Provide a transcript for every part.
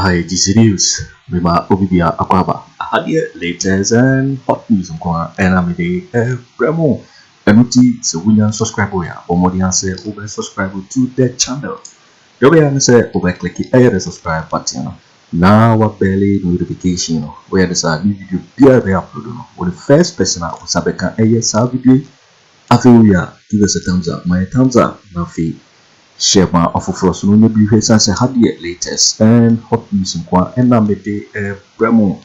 Hi, this is news. Mima Obibia Akwaba. Ahadie latest and hot news and I'm a Bremo. Enuti so we subscribe or more than say over subscribe to the channel. You will say over click the subscribe button. Now what belly notification where there's a new video be uploaded. Or the first person I was Sabeka video. Afriyie, give us a thumbs up. My thumbs up. Nafi. Share my offer for us. No be here since I had the latest and hot news and I'm a Bremo.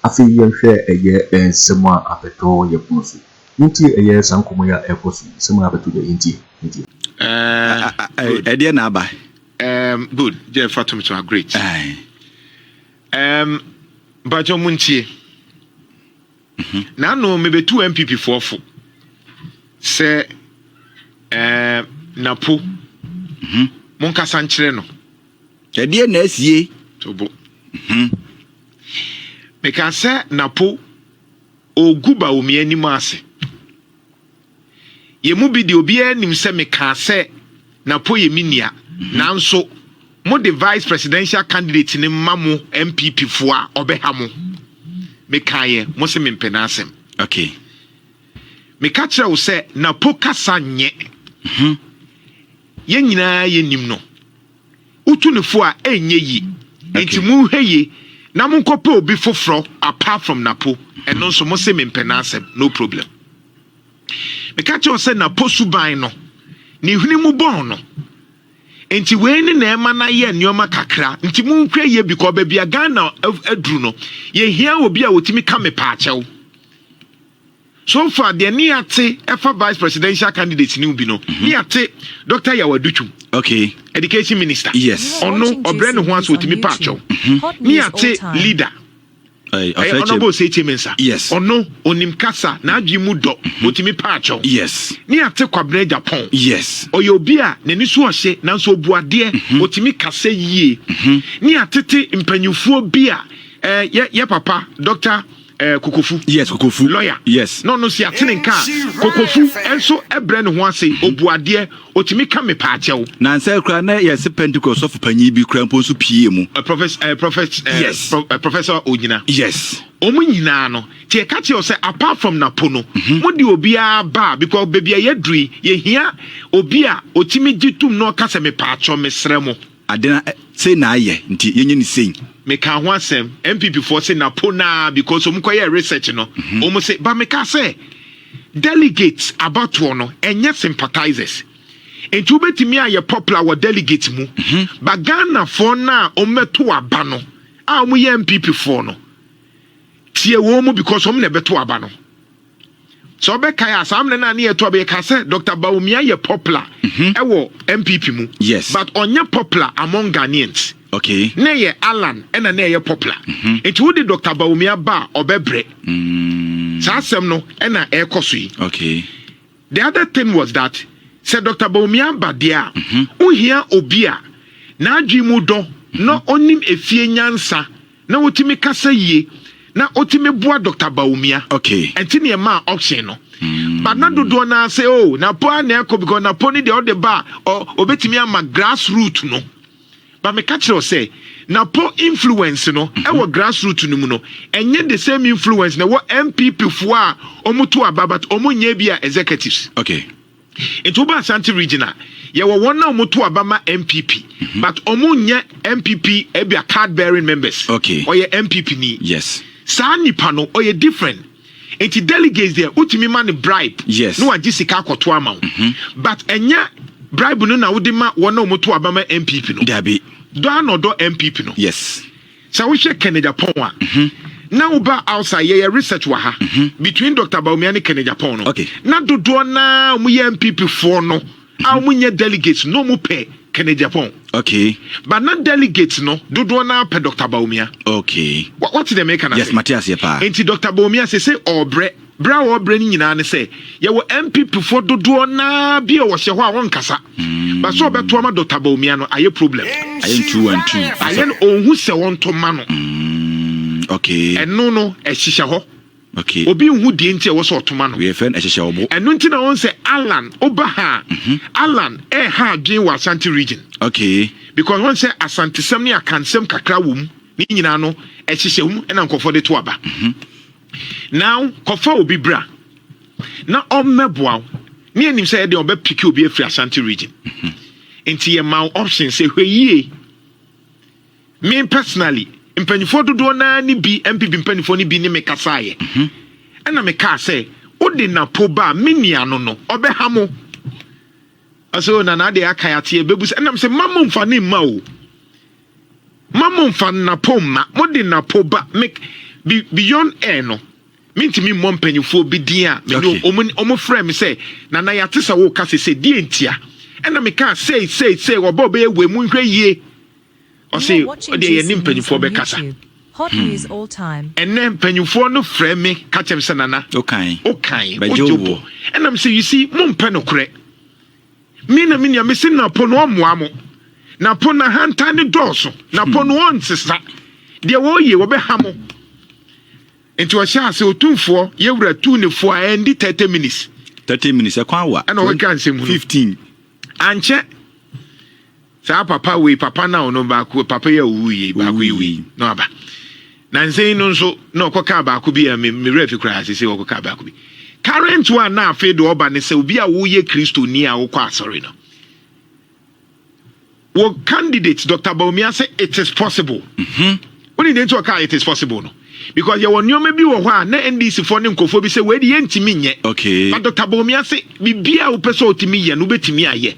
Afriyie share a year and someone apeto ye posu. Inti a year sankomoya e posu. Someone apeto the inti. Idea na ba. Good. Je fatum to great. Bajo muntie. Na no mebe 2 NPP for se NAPO monka sanchire no idea na asie tobo meka se NAPO ogu Bawumia ni ase ye mu bi de obi anim se meka se NAPO ye minia nanso mo the vice presidential candidate ni mamo NPP fo a obehamo meka ye mo se mempena asem. Okay. Meka kire wo se NAPO kasa nye ye nyina ye nim no utu ne fo a enye yi enti mu hweye na mo nkope obi foforo apart from NAPO eno nso mo se mempena asem no problem. Meka kire wo se NAPO suban no ni huni mu bon no enti we ni na ema na ye nneoma kakra enti mu nkwe ye biko ba bia Ghana aduru no ye hia obi a wotimi ka me pa achew. So far, the niate ever vice presidential candidate ni ubi no. Niate Dr. Yawaduchu. Okay. Education minister. Yes. Ono obreno huansu utimi pacho. Niate leader. Honorable Sécret Mensah. Yes. Ono onimkasa na ajimudo utimi pacho. Yes. Niate Kwabena Agyapong. Yes. Oyobia nenisu ohye nanso obuade utimi kase yie. Niate te mpanyufuo bia ye papa Dr. Kokofu. Yes, Kokofu. Lawyer. Yes. No, si atene ka. Kokofu enso ebre ne ho ase obuade otimi ka me pa achew. Na nse kra na yes Pentecost of panyi bi kra mpo so pie mu. Yes. Professor Onyina. Yes. Omu nyina no. Tie ka che o se apart from NAPO no, mo di obi a ba because baby ye dri ye hia obi a otimi gitum no ka se me pa achew mesre mo. Adena say na aye nti yenye ni sei. Me ka ho asem NPP for say NAPO na because omkoye research no omo say but me ka say delegates about one no enye sympathizers enti obetimi aye popular wa delegate mu but Ghana for na ometo aba no a omo ye NPP for no tie wo mu because omo na beto aba no so be kai asam na na eto be ka say Dr. Bawumia ye popular ewo NPP mu. Yes, but onye popular among Ghanaians. Okay. Na ye Alan ena na ye popular. Enti wo de Dr. Bawumia ba obebre. Sa asem no ena ekoso yi. Okay. The other thing was that said Dr. Bawumia ba dia uhia obi a na adwimu do no onim efie nyansa na wotimi kasa yie na otimi boa Dr. Bawumia. Okay. Enti ne ma option no. But na dodo na say oh na po na ekọ because na po ni the other bar or obetimi ama grassroots no. But me catch you say na po influence no e wo grassroots no mu no enye the same influence na wo NPP fo a omuto aba but omunye bia executives. Okay. Into ba Ashanti regional ye wo won na omuto aba ma MPP but omunye MPP e bia card bearing members. Okay. Or ye MPP ni. Yes. Sa nipa no or ye different. Enti delegates there utimi man bribe. Yes. No agisika akoto ama. But enya bribe no na wode ma wona omoto aba ma MPP no. Dabi. Do anodo MPP no. Yes. So we share Kennedy Agyapong a. Na uba outside ye research wa ha between Dr. Bawumia and Kennedy Agyapong no. Okay. Na dodo na mu ye MPP for no. A mu nye delegates no mu pe Kennedy Agyapong. Okay. But not delegates no dodo na pe Dr. Bawumia. Okay. What did they make? Yes, Matthias ye pa. Enti Dr. Bawumia say obre bra obre ni nyina ne say ye wo MPP for dodo na bi o hye ho a won kasa. But so beto ma Dr. Bawumia no aye problem. Aye 2 and 2. Aye onhu se won to ma no. Okay. Eno no e hihye ho. Okay. Obi hu die nti e wo so otoma no. We fen e hihye obo. Eno nti na won say Alan oba ha. Alan ha adwen wa Ashanti region. Okay. because one say asantesem ne akansem kakra wom ni nyina no ehyehyehum na nkofo de to aba now kofa obi bra na ommeboa ne anim say de oba pick obi afri Ashanti region enti ye ma option say hweyie me personally mpanifo dodo na ni bi NPP mpanifo ni bi ni me kasaye na me ka say odi na poba menia no obehamo aso na de akayate bebu say na me say mammo mfa ne ma o mammo mfa na pomma modi na poba make beyond air no mintimi mo mpanifo bi din a me omo frame say na yate sa wo ka say die ntia na me ka say obo be we mu hwe yie o say o de ye nim mpanifo be kasa hot news all time and then mpanifo no frame me ka chem say nana okay ojobo and I'm say you see mo mpa no kre me me say na po no omoa mo na po na hanta ne doso na po no on sesa de wo ye wo be ha mo enti o sha se otumfo ye wura tu ne fo a endi 30 minutes akwa wa and o kan say 15 anche sa papa na ono ba ku papa ya wuye ba ku yi no aba na nse no nso na okoka ba ku bi me refi kra se okoka ba ku bi current one na afi do oba ne se obi a wuye Kristo ni a wokọ asori no wo candidate Dr. Bawumia say it is possible when they talk it is possible no because you won nyoma bi wo ho a na NDC for ne nkofo bi say we de yentimi nye okay but Dr. Bawumia say bibia wo pese otimi ye no betimi aye.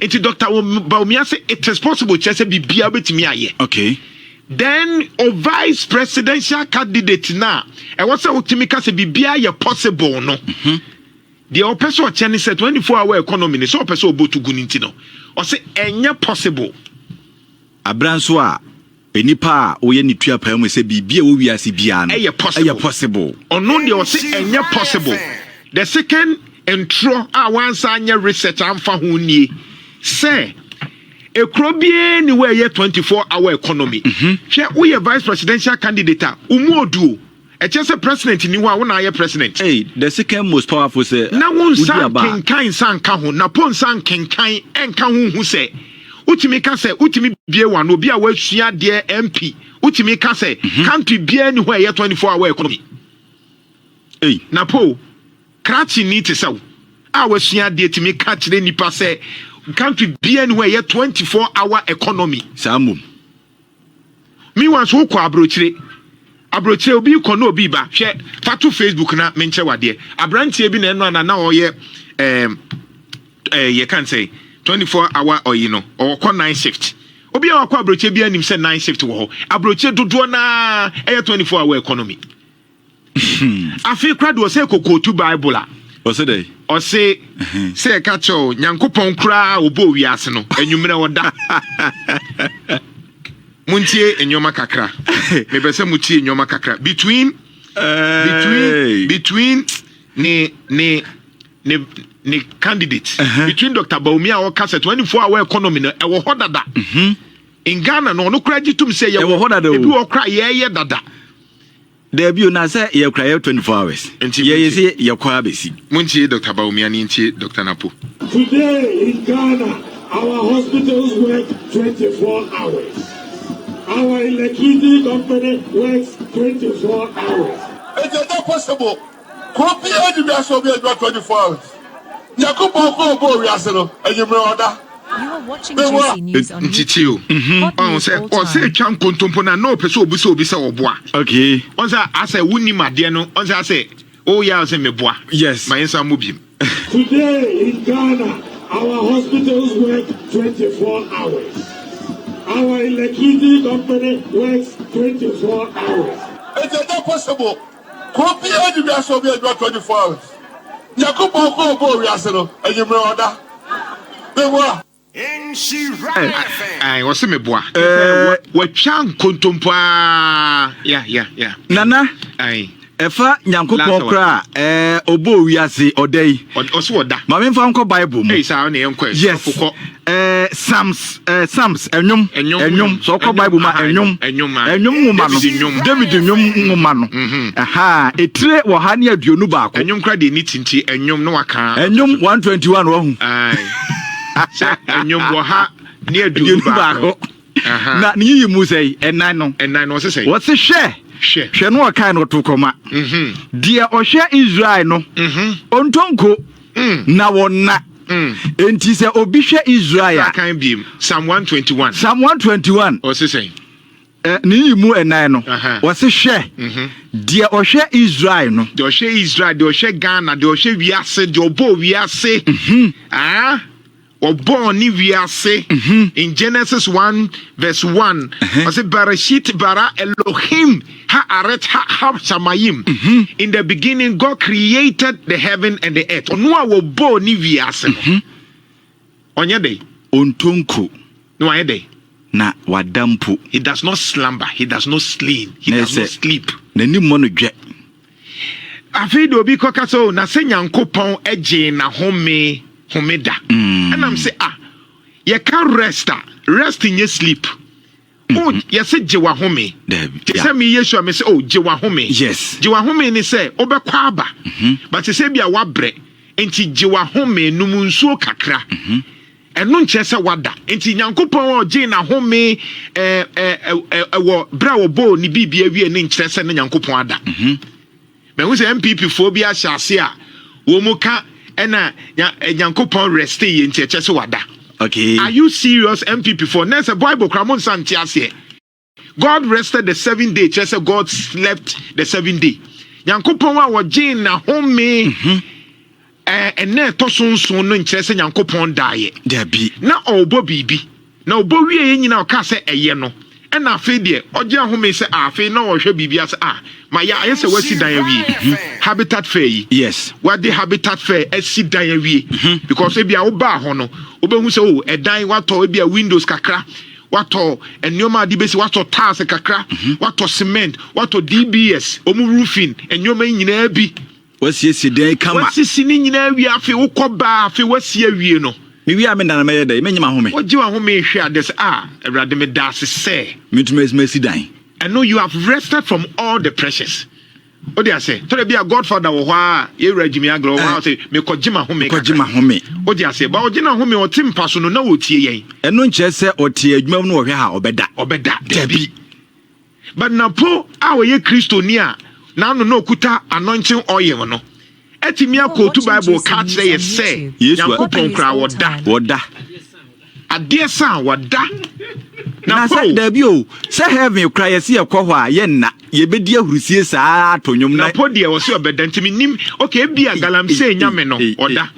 It's Dr. Bawumia say it is possible to say bibia betimi aye. Okay. Then a vice presidential candidate na e was say otimi ka say bibia ye possible no. The person o chene say 24-hour economy so person obotu guninti no. O say enye possible. Abranso a enipa a oye ni tua pa mu say bibia wo wiase bia no. Eye possible. Ono de o say enye possible. The second intro a once anya research amfa ho nie. Say ekrobie ni we ye 24-hour economy hwe we vice presidential candidate umuodu e chese president ni wa na ye president the second most powerful say na won san kenkan san ka ho na pon san kenkan enka ho hu say utimi ka say utimi bie wa no bia wa sua de MP utimi ka say country bia ni ho ye 24-hour economy na po krati ni te saw a wa sua de timi ka kire nipa say country be anywhere 24-hour economy. Samum. Me once who ko abrochire obi ko no obi ba hwe fatu Facebook na menche wade abrantie bi na eno na oye you can say 24-hour or you know or ko 9 shift obi a ko abrochire bi anim say 9 shift wo ho abrochire dodo na 24-hour economy. Afi krado say kokotu Bible a o say say kacho nyankopon kra obo wiase no enwumre woda muntie enyoma kakra me be say mutie enyoma kakra between ne candidates between Dr. Bawumia or Kase 24-hour economy no e wo hodada in Ghana no kra gitum say ye wo hodada ebi wo kra ye dada. There be na say ye cry 24 hours. Ye say ye kwa besi. Munchi Dr. Bawumia ni Dr. Napo. Today in Ghana, our hospitals work 24 hours. Our electricity company works 24 hours. It is not possible. Copy the so be 24 hours. Yakubu ko bo wi asero enyimre oda. You are watching GC News on YouTube. On say twan kontompo na no pese obi se oboa. Okay. On say asa wuni made no, on say oh yeah say meboa. Yes. My answer mobim. Today in Ghana, our hospitals work 24 hours. Our electricity company works 24 hours. It is not possible. Copy the so be 24 hours. Yakubu ko bo wi asero enyimre oda. Bewa I was me boa. What chan kontompa. Yeah. Nana. Aye. Efa nyankopon kra obo wiase odai. Oso oda. Ma me fa nko Bible mu. Hey sa na enko. Yes. Psalms enyum so ko Bible ma enyum ngoma no David enyum ngoma no aha etire wo ha ne aduonu ba ko enyum kra de ni tinti enyum no waka enyum 121 wo hu ai sa enyum wo ha near do back. Na ni mu say ɛnan no say what say share no kind no to koma dia o share Israel no ontonko na wonna enti se obi hwe Israel kan biem Psalm 121 o say ni mu ɛnan no what say share dia o share Israel no dia o share Israel dia o share Ghana dia o share wiase dia obo wiase born ni wiase in Genesis 1 verse 1 I say Bereshit bara Elohim ha aret ha shamayim in the beginning God created the heaven and the earth ono a born ni wiase no onye dey ontonko no onye dey na wadampo he does not slumber he does not sleep he does not sleep na ni mo no dwe afi do bi koka so na se Nyankopon eje na homeda and I'm say you can't rest in your sleep oh you say jewa home they say me yesu me say oh jewa home yes jewa home ni say obekwa aba but you say bia wabre enti jewa home numu nsuo kakra eno nche say wada enti Nyankopon oje na home wo bra wo bo ni bibia wie ni nche say na Nyankopon ada me hu say NPP fo bi ahyase a wo mu ka ena Nyankopon rest ye nti eche se wada. Okay. Are you serious NPP for next Bible kramon santi ase. God rested the 7th day, just God slept the 7th day. Nyankopon wa wajin na home ene to sonson no nche se Nyankopon dae. Dabi. Na obo bibi. Na obo wie ye nyina o ka se eye no. Ena afi de oje ahome se afi na wo hwe bibi ase ma ya ayese wasi dan awie habitat fair yes what the habitat fair esi dan awie because e bia wo ba ho no obehu se o edan wato e bia windows kakra wato enyoma adi besi wato tiles kakra wato cement wato DBS omu roofing enyoma nyina bi wasi dan kama wasi ni nyina awie afi wo koba afi wasi awie no mi wi am na me dey menyima home oji wa home hwe ades ewrade me da se mituma dan. I know you have rested from all the pressures. What do I say? Tell me a Godfather or why you regime agro say me kojima home. What do I say? But ojina home or team person no wotie yen. Eno nche se otie adwuma no hwe ha obeda. Debi. But na po a ye Kristo ni a na no kuta anointing oil no. Etimi akotu Bible catch say say Yakopon kra woda. Ade san wada. Na say debi o say heaven cry yesi ekwo a ye na ye bedi ahurusie saa atonyom na po de wo se obeda ntimi nim okay bia galamsey nyame no oda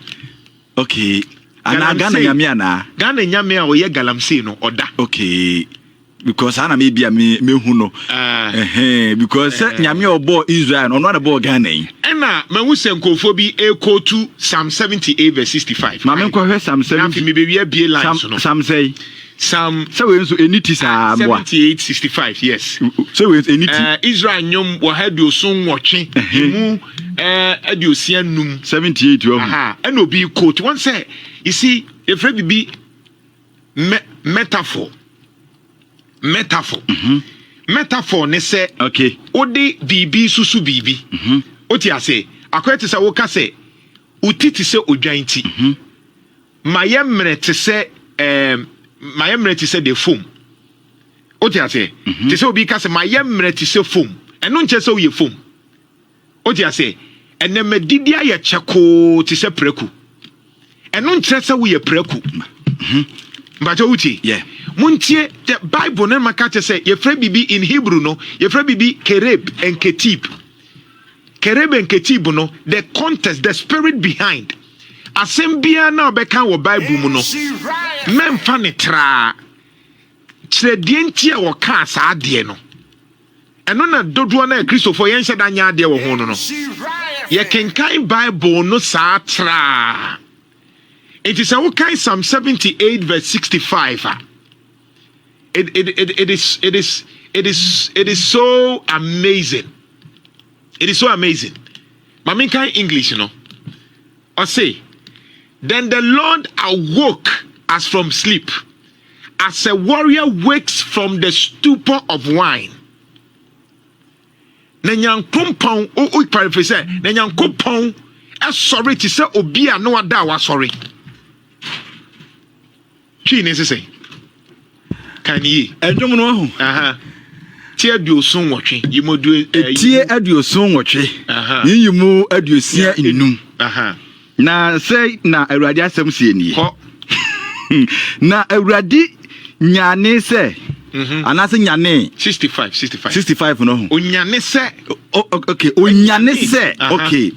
okay ana Ghana nyame ana Ghana nyame a oye galamsey no oda okay because ana me bia me hu no because nyame obo Israel no na bo Ghana yi na mahu se nkofo bi ekotu Psalm 78 verse 65 ma me nkɔ hwɛ Psalm 70 me be wie bie lines no Psalm say Psalm so we nso eniti saa 78 65 yes so we eniti Israel nyom wo ha di osun nwɔtwe mu adi osia num 78 wo and obi quote one say you see if it be metaphor metaphor ne say okay odi bibi susu bibi oti ase akwete say wo ka say utiti say odwanti mayemre te say mayemre te say the foam oti ase te say obi ka say mayemre te say foam eno nche say oye foam oti ase enemedidi aye cheko te say preku eno nche say oye preku but uti yeah muntie the Bible na maka say ye fra bibi in Hebrew no ye fra bibi kereb and ketib no the context the spirit behind asembia na obeka wo Bible mu no memfa ne tra kyerɛdeɛ nti a wɔka saa adeɛ no ɛno na dodoɔ na Kristofo yɛn hyɛ da nya adeɛ wɔ ho no no ye kenkan Bible no saa tra it is a kind Psalm 78 verse 65 it is so amazing. It is so amazing. Maminka English, you know. Or say, then the Lord awoke as from sleep, as a warrior wakes from the stupor of wine. Nenyankopon, o paraphrase, Nenyankopon, sorry to say, Obia no ada was sorry. She needs to say, Kanye. Enjom no. Tie aduosun nwotwe. Yimodu tie aduosun nwotwe. Yimu aduosia inum. Na say na Awurade asem sie nie. Na Awurade nyane se anase nyane 65 no. Onyane se okay, onyane se okay.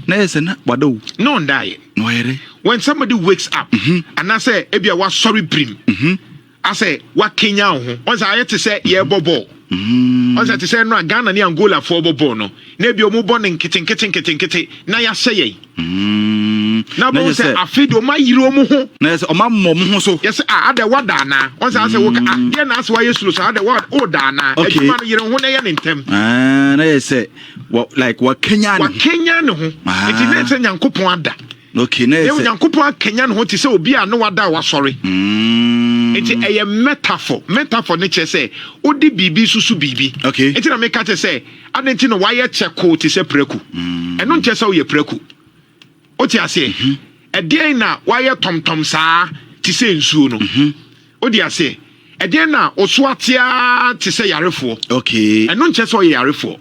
Na yes na wado. No die. No here. When somebody wakes up and I say ebia wa sorry brim. I say wa Kenya ho. Once I to say ye bobo. Once I to say no Ghana ni Angola for bobo no. Na ebia omo born kete na ya say ye. Na bo say afido ma yiro mo ho. Na yes o ma mom ho so. Yes ade wada na. Once I say wo dey na so wa yesu so ade wada o da na. Aduma no yiro ho na ye ntem. Na yes like wa Kenya no ho. It is say Nyankopon ada. Okay, na yes. Nyankopon Kenya no ho ti say obi a no wada wa sorry. It is a metaphor ne che say odi bibi susu bibi. Okay. It na make ka say adenti no wa ye cheko ti say preku. Eno nche say o ye preku. Oti ase edien na wa ye tomtom saa ti say nsuo no. Odi ase edien na oso atia ti say yarefo. Okay. Eno nche say o ye yarefo.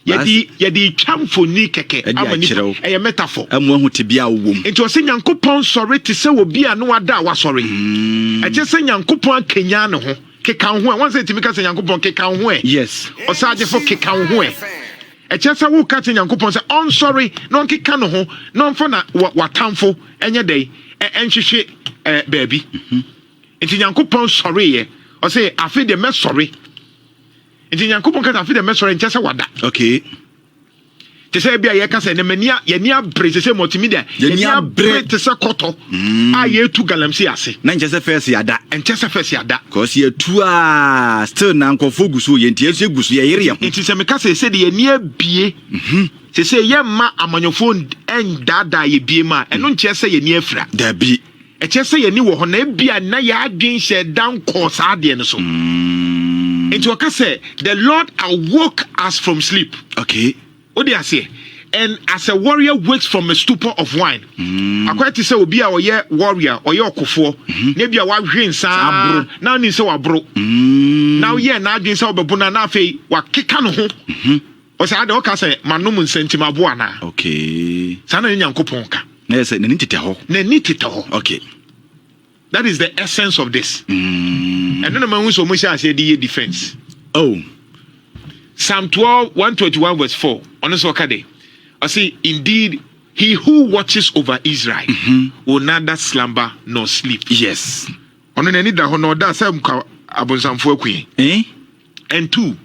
Yedi chamfoni keke amani e metaphor amu te bia wo enti o se Nyankopon sorry te se obi a no wada wa sorry e che se Nyankopon Kenya ne ho keka ho won se timi ka se Nyankopon keka ho yes o sa je fo keka ho e che se wo ka te Nyankopon se on sorry no keka no ho no mfo na watamfo enye dai enhwehwe baabi enti Nyankopon sorry ye o se afi de me sorry. Enti Nyankopon ka tafi de mesore nche se wada. Okay. Te se bia ye ka se ne mania ye ni abre se multimedia. Ye ni abre te se koto. A ye tu galamsey ase. Na nche se first yada. Nche se first yada. Cause ye tu still na nkofo gusu ye ntie se gusu ye yere ye. Enti se me ka se de ye ni abie. Se ye ma amanyofo endada ye bie ma. Eno nche se ye ni afra. Da bi. E che se ye ni wo ho na bia na ya adwen she dan ko sa de no so. Into a say the Lord awoke us from sleep. Okay. What do you say? And as a warrior wakes from a stupor of wine. Akwa ti say obi a oye warrior oye okofo. Na bia wa hwen sa na ni say wa bro. Now ye na adwen say obebu na afei wa keka no ho. O say ade o ka say manom nsentima bo ana. Okay. Sana Nyankopon ka. Na say na ni tete ho. Na ni tete ho. Okay. That is the essence of this. And then I'm so much as a defense. Oh, Psalm 12, 121 verse 4. On this day, I say, indeed, he who watches over Israel will neither slumber nor sleep. Yes. On the need that honor that some abonsam for queen. And 2.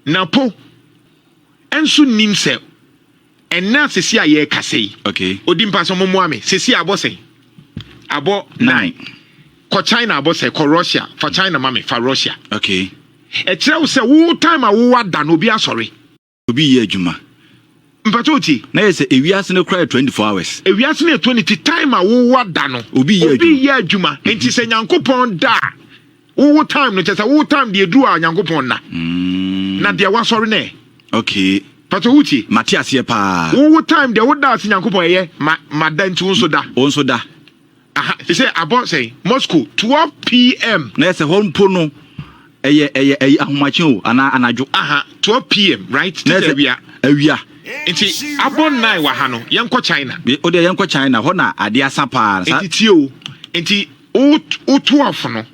NAPO and soon nim se and now se see a ye kase. Okay. Odim pass on moame. Se see a bossy. Abo 9. Ko China abo say ko Russia for China mami for Russia. Okay. E tell say wo time a wo wada no bi asori. Obi ye adwuma. Mpatoti. Na ye say ewiase no cry 24 hours. Ewiase no 20 time a wo wada no. Obi ye adwuma. Enti say Nyankopon da. Wo time no chesa wo time de edu a Nyankopon na. Na de wa sori na. Okay. Patoti. Matias ye pa. Wo time de wo da si Nyankopon ye ma da nti won so da. On so da. He said about say Moscow 12 p.m. Na say hon po no eye ahomachi o ana anajo 12 p.m. right tell we awia enti abon 9 wa ha no yenko China o de yenko China ho na ade asapa enti tio enti o 12 no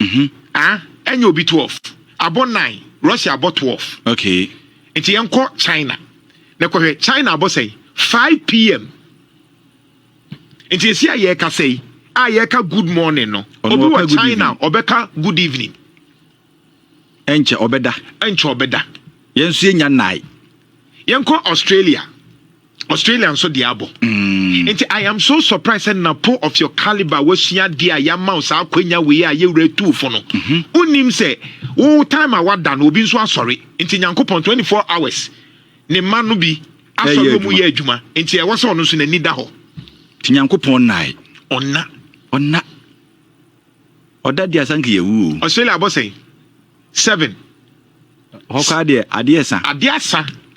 enye obi 12 abon 9 Russia about 12 okay enti yenko China na ko China about say 5 p.m. enti esi aye ka say ayeka good morning no obi wa China obeka good evening enche obeda yensu enya nai yenko Australia nso diabo I am so surprised na po of your caliber wasua dia ya mouse akwanya we ya ye retu fo no unim say wo time a wada no obi nso asori nti Nyankopon 24 hours ne ma no bi asori mu ye adwuma nti e wo so no so na ni da ho ti Nyankopon nai onna oda dia sanke yewu Australia about say 7 hoka de adiesa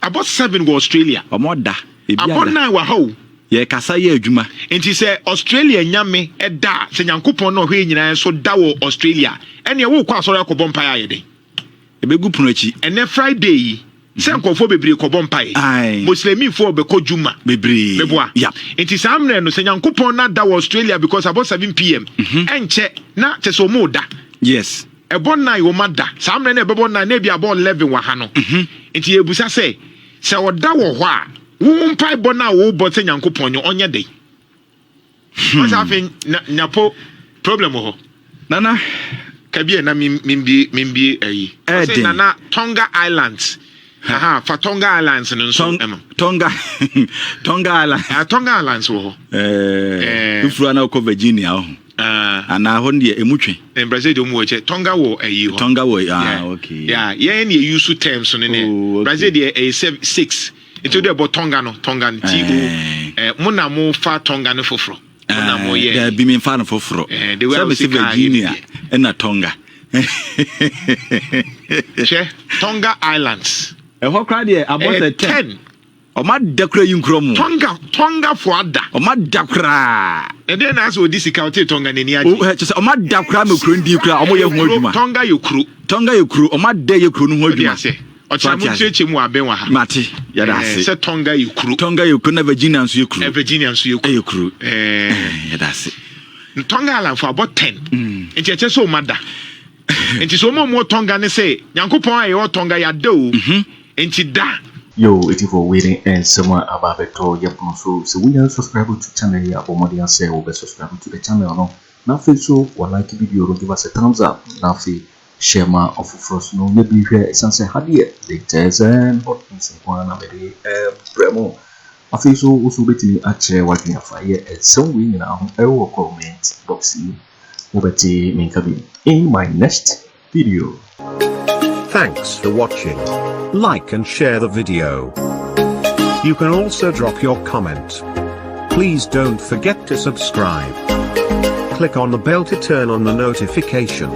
about 7 go Australia omoda about 9 wa ho Ye kasa ye adwuma. Enti say Australia nyame eda se Nyankopon no hwe nyina so da wo Australia. Ene wo kwa asori akobọ mpa ya yede. Ebegu puno achi. Ene Friday yi. Se nkofo bebre kobọ mpa ye. Muslimi fo be ko juma. Bebre. Beboa. Yeah. Enti samre no se Nyankopon na da wo Australia because about 7 p.m. Enche na te so mo da. Yes. Ebon na yo mada. Samre na ebon na bi about 11 wa ha no. Enti ebusa se oda wo ho a wo mpa bo na wo bo se Nyankopon nyo onye dey. What's happening? NAPO problem ho. Nana Kabie na mimbi say Nana Tonga Islands. Aha, for Tonga Islands no so Tonga Islands. Tonga Islands wo. Ufru na ko Virginia ho. Ana ho de emutwe. In Brazil do mu eche Tonga wo ho. Tonga wo okay. Yeah, any use terms no ne. Brazil dey 6. Into the Tonga no Tonga ti mo na mo fa Tonga no foforo. There be me fan for fro. They were Virginia and a Tonga. Tonga Islands. A whole crowd here about 10. O ma dakra yinkromu. Tonga for Ada. O ma dakra. And then as we discount Tonga ni aji. O ma dakra me kro ndi kra o mo ye ho adwuma. Tonga yekru. O ma de yekru no ho adwuma. Ochamucheche mu abenwa ha. Mate, ya da se. Se Tonga yekru. Tonga yekru na Virginia nso yekru. Virginia nso yekru. Ya da se. Tonga Island for about 10. Enti eche so mada. Enti so mo Tonga ne say Nyankopon aye o Tonga ya do. Enti da. Yo, it is for waiting and someone about it or Japan. So we are subscribed to channel here for more than say over subscribe to the channel. No, now so or like video, give us a thumbs up. Now share my offer first. No, maybe here essence hadie latest and hot news in Kwana Mede Bremo. I feel so also betting at share what we have here at some way now. I will comment boxing over to in my next video. Thanks for watching. Like and share the video. You can also drop your comment. Please don't forget to subscribe. Click on the bell to turn on the notification.